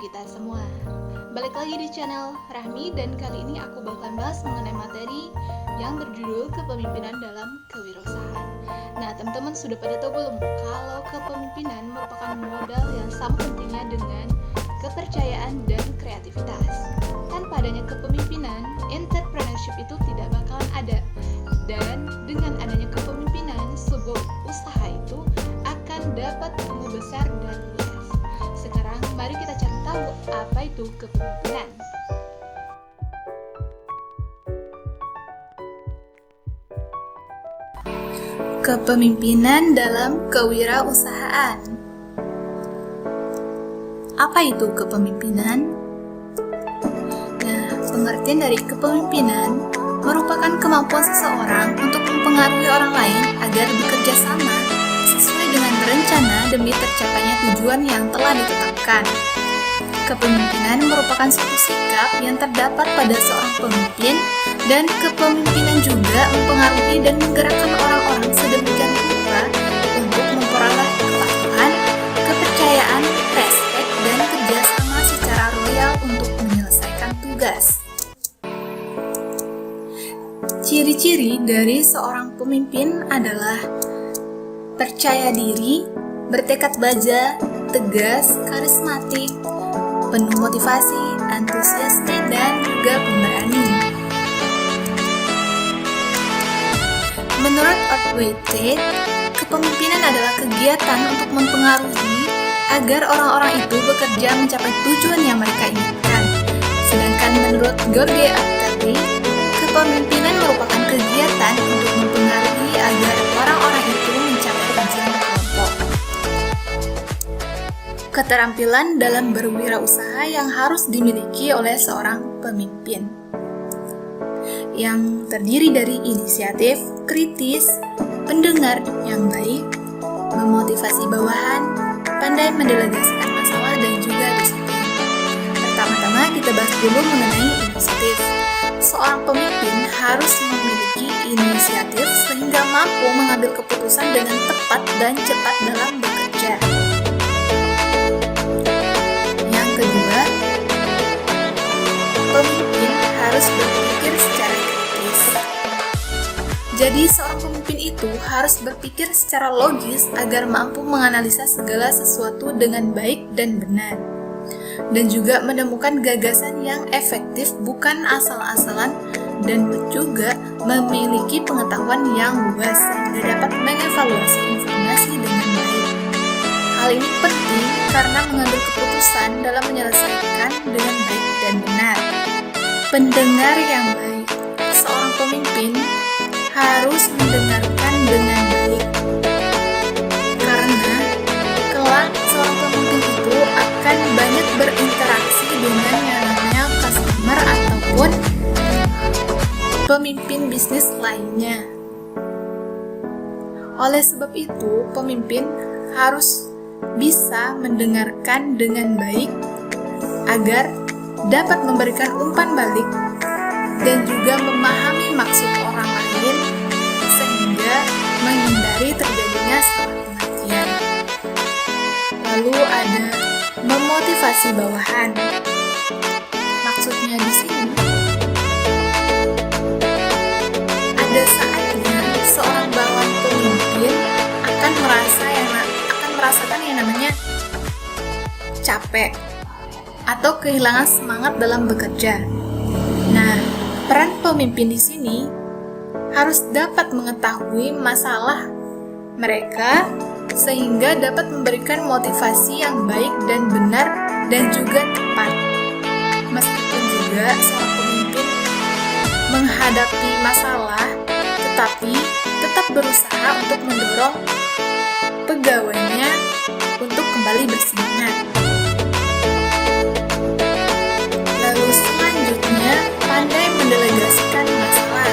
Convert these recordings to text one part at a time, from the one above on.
kita semua. Balik lagi di channel Rahmi dan kali ini aku bakalan bahas mengenai materi yang berjudul kepemimpinan dalam kewirausahaan. Nah, teman-teman sudah pada tahu belum kalau kepemimpinan merupakan modal yang sama pentingnya dengan kepercayaan dan kreativitas. Tanpa adanya kepemimpinan, entrepreneurship itu tidak bakalan ada. Dan dengan adanya kepemimpinan, sebuah usaha itu akan dapat tumbuh besar dan luas. Sekarang mari kita cari tahu apa itu kepemimpinan. Kepemimpinan dalam kewirausahaan. Apa itu kepemimpinan? Nah, pengertian dari kepemimpinan merupakan kemampuan seseorang untuk mempengaruhi orang lain agar bekerja sama sesuai dengan rencana demi tercapainya tujuan yang telah ditetapkan. Kepemimpinan merupakan suatu sikap yang terdapat pada seorang pemimpin, dan kepemimpinan juga mempengaruhi dan menggerakkan orang-orang sedemikian rupa untuk memperoleh kepatuhan, kepercayaan, respek, dan kerjasama secara loyal untuk menyelesaikan tugas. Ciri-ciri dari seorang pemimpin adalah percaya diri, bertekad baja, tegas, karismatik, penuh motivasi, antusiasme, dan juga pemberani. Menurut Outwitted, kepemimpinan adalah kegiatan untuk mempengaruhi agar orang-orang itu bekerja mencapai tujuan yang mereka inginkan. Sedangkan menurut George Atterley, kepemimpinan merupakan kegiatan untuk mempengaruhi agar orang-orang itu mencapai tujuan kelompok. Keterampilan dalam berwirausaha yang harus dimiliki oleh seorang pemimpin, yang terdiri dari inisiatif, kritis, pendengar yang baik, memotivasi bawahan, pandai mendelegasikan masalah, dan juga disiplin. Pertama-tama kita bahas dulu mengenai inisiatif. Seorang pemimpin harus memiliki inisiatif sehingga mampu mengambil keputusan dengan tepat dan cepat dalam bekerja. Yang kedua, pemimpin harus berpikir secara kritis. Jadi seorang pemimpin itu harus berpikir secara logis agar mampu menganalisa segala sesuatu dengan baik dan benar, dan juga menemukan gagasan yang efektif bukan asal-asalan, dan juga memiliki pengetahuan yang luas sehingga dapat mengevaluasi informasi dengan baik. Hal ini penting karena mengambil keputusan dalam menyelesaikan dengan baik dan benar. Pendengar yang baik. Seorang pemimpin harus mendengarkan dengan baik, karena kelak seorang pemimpin itu akan banyak berinteraksi dengan yang namanya customer ataupun pemimpin bisnis lainnya. Oleh sebab itu, pemimpin harus bisa mendengarkan dengan baik agar dapat memberikan umpan balik dan juga memahami maksud orang lain sehingga menghindari terjadinya salah pengertian. Lalu ada memotivasi bawahan. Maksudnya di sini, ada saatnya seorang bawahan pemimpin akan merasakan yang namanya capek atau kehilangan semangat dalam bekerja. Nah, peran pemimpin di sini harus dapat mengetahui masalah mereka sehingga dapat memberikan motivasi yang baik dan benar dan juga tepat. Meskipun juga seorang pemimpin menghadapi masalah, tetapi tetap berusaha untuk mendorong pegawainya untuk kembali bersemangat. Lalu selanjutnya, pandai mendelegasikan masalah.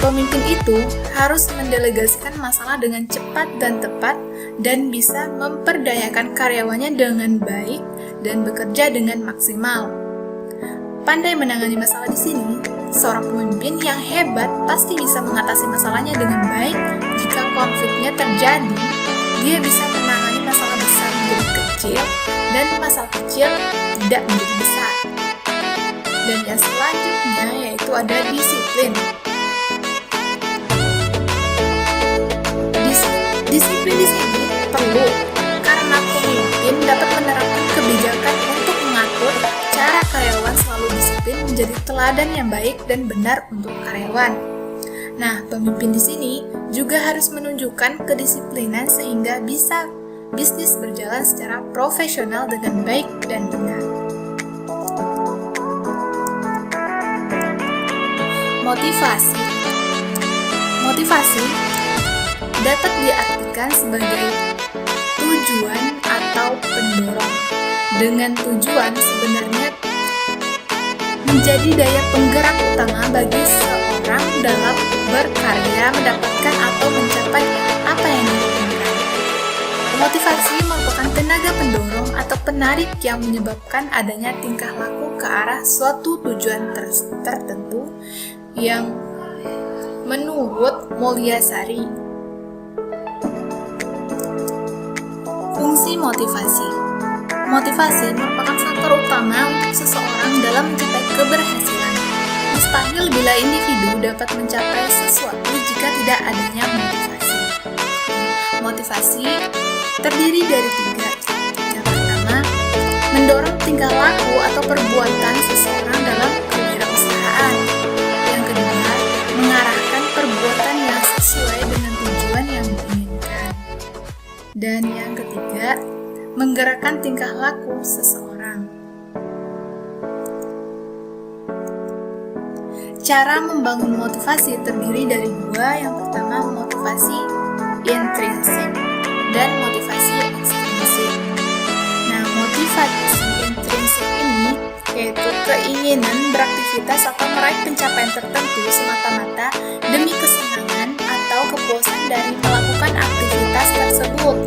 Pemimpin itu harus mendelegasikan masalah dengan cepat dan tepat dan bisa memperdayakan karyawannya dengan baik dan bekerja dengan maksimal. Pandai menangani masalah di sini, seorang pemimpin yang hebat pasti bisa mengatasi masalahnya dengan baik. Jika konfliknya terjadi, dia bisa menangani masalah besar menjadi kecil. kecil dan masalah kecil tidak menjadi besar. Dan yang selanjutnya yaitu ada disiplin. Disiplin di sini perlu karena pemimpin dapat menerapkan kebijakan untuk mengatur cara karyawan selalu disiplin menjadi teladan yang baik dan benar untuk karyawan. Nah, pemimpin di sini juga harus menunjukkan kedisiplinan sehingga bisa bisnis berjalan secara profesional dengan baik dan benar. Motivasi dapat diartikan sebagai tujuan atau pendorong. Dengan tujuan sebenarnya menjadi daya penggerak utama bagi seorang dalam berkarya, mendapatkan atau mencapai apa yang diinginkan. Motivasi merupakan tenaga pendorong atau penarik yang menyebabkan adanya tingkah laku ke arah suatu tujuan tertentu yang menurut Mulyasari. Fungsi motivasi merupakan faktor utama untuk seseorang dalam mencapai keberhasilan. Mustahil bila individu dapat mencapai sesuatu jika tidak adanya motivasi. Motivasi terdiri dari 3. Yang pertama, mendorong tingkah laku atau perbuatan seseorang dalam kewirausahaan. Yang kedua, mengarahkan perbuatan yang sesuai dengan tujuan yang diinginkan. Dan yang ketiga, menggerakkan tingkah laku seseorang. Cara membangun motivasi terdiri dari 2. Yang pertama, motivasi intrinsik dan motivasi ekstrinsik. Nah, motivasi intrinsik ini yaitu keinginan beraktivitas atau meraih pencapaian tertentu semata-mata demi kesenangan atau kepuasan dari melakukan aktivitas tersebut.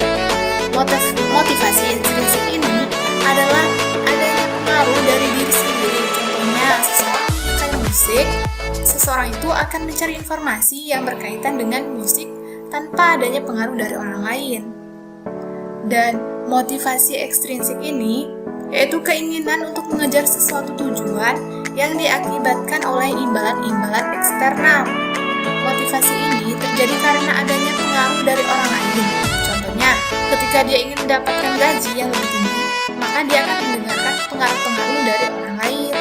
Motivasi intrinsik ini adalah adanya pengaruh dari diri sendiri. Contohnya, seseorang menyukai musik, seseorang itu akan mencari informasi yang berkaitan dengan musik tanpa adanya pengaruh dari orang lain. Dan motivasi ekstrinsik ini yaitu keinginan untuk mengejar sesuatu tujuan yang diakibatkan oleh imbalan-imbalan eksternal. Motivasi ini terjadi karena adanya pengaruh dari orang lain. Contohnya, ketika dia ingin mendapatkan gaji yang lebih tinggi, maka dia akan mendengarkan pengaruh-pengaruh dari orang lain.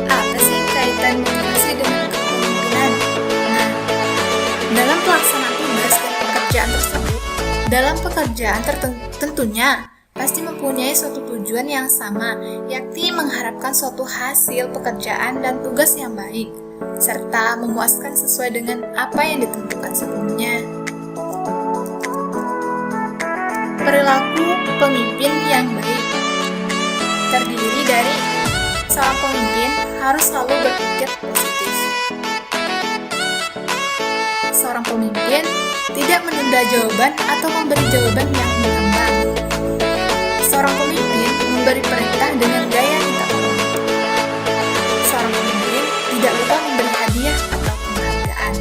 Apa sih kaitan motivasi dengan kepemimpinan? Nah, dalam pelaksanaan tugas dan pekerjaan tersebut, dalam pekerjaan tentunya pasti mempunyai suatu tujuan yang sama, yakni mengharapkan suatu hasil pekerjaan dan tugas yang baik, serta memuaskan sesuai dengan apa yang ditentukan sebelumnya. Perilaku pemimpin yang baik terdiri dari seorang pemimpin harus selalu berpikir positif. Seorang pemimpin tidak menunda jawaban atau memberi jawaban yang mengambang. Seorang pemimpin memberi perintah dengan gaya minta tolong. Seorang pemimpin tidak lupa memberi hadiah atau penghargaan.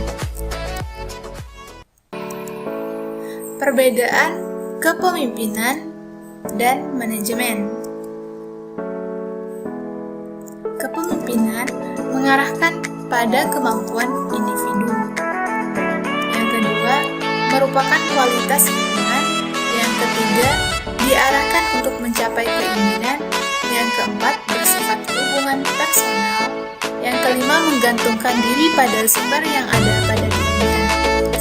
Perbedaan kepemimpinan dan manajemen. Kepemimpinan mengarahkan pada kemampuan individu. Yang kedua, merupakan kualitas lingkungan. Yang ketiga, diarahkan untuk mencapai keinginan. Yang keempat, bersifat hubungan personal. Yang kelima, menggantungkan diri pada sumber yang ada pada dirinya.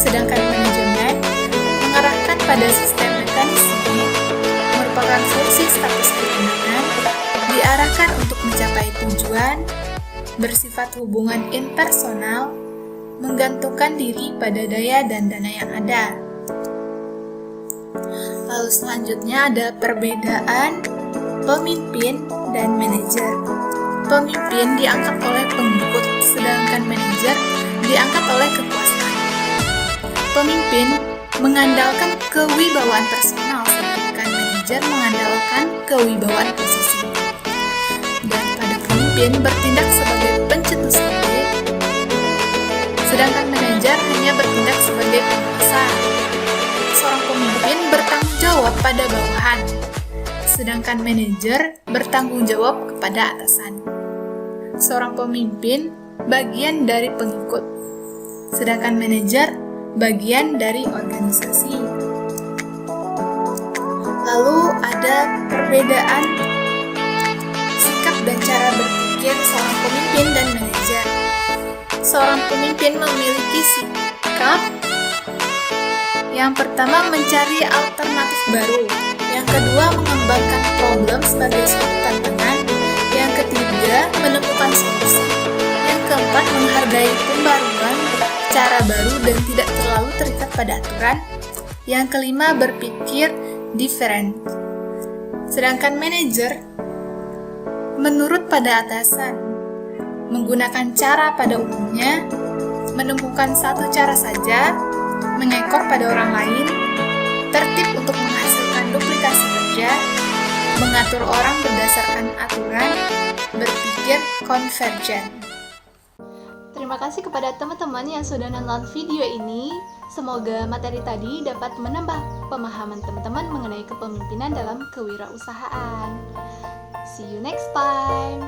Sedangkan manajemen mengarahkan pada sistem mekanisme, merupakan fungsi status kewenangan, diarahkan untuk mencapai tujuan, bersifat hubungan impersonal, menggantungkan diri pada daya dan dana yang ada. Lalu selanjutnya ada perbedaan pemimpin dan manajer. Pemimpin diangkat oleh pengikut, sedangkan manajer diangkat oleh kekuasaan. Pemimpin mengandalkan kewibawaan personal, sedangkan manajer mengandalkan kewibawaan posisi. Dan pada pemimpin bertindak sebagai pencetus ide, sedangkan manajer hanya hanya bertindak sebagai penguasa. Seorang pemimpin bertanggung jawab pada bawahan, sedangkan manajer bertanggung jawab kepada atasan. Seorang pemimpin bagian dari pengikut, sedangkan manajer bagian dari organisasi. Lalu ada perbedaan sikap dan cara berpikir seorang pemimpin dan manajer. Seorang pemimpin memiliki sikap yang pertama mencari alternatif baru, yang kedua mengembangkan problem sebagai suatu tantangan, yang ketiga menemukan solusi, yang keempat menghargai pembaruan, cara baru dan tidak terlalu terikat pada aturan, yang kelima berpikir different. Sedangkan manajer menurut pada atasan, menggunakan cara pada umumnya, menemukan satu cara saja, mengekor pada orang lain, tertib untuk menghasilkan duplikasi kerja, mengatur orang berdasarkan aturan, berpikir konvergen. Terima kasih kepada teman-teman yang sudah nonton video ini. Semoga materi tadi dapat menambah pemahaman teman-teman mengenai kepemimpinan dalam kewirausahaan. See you next time.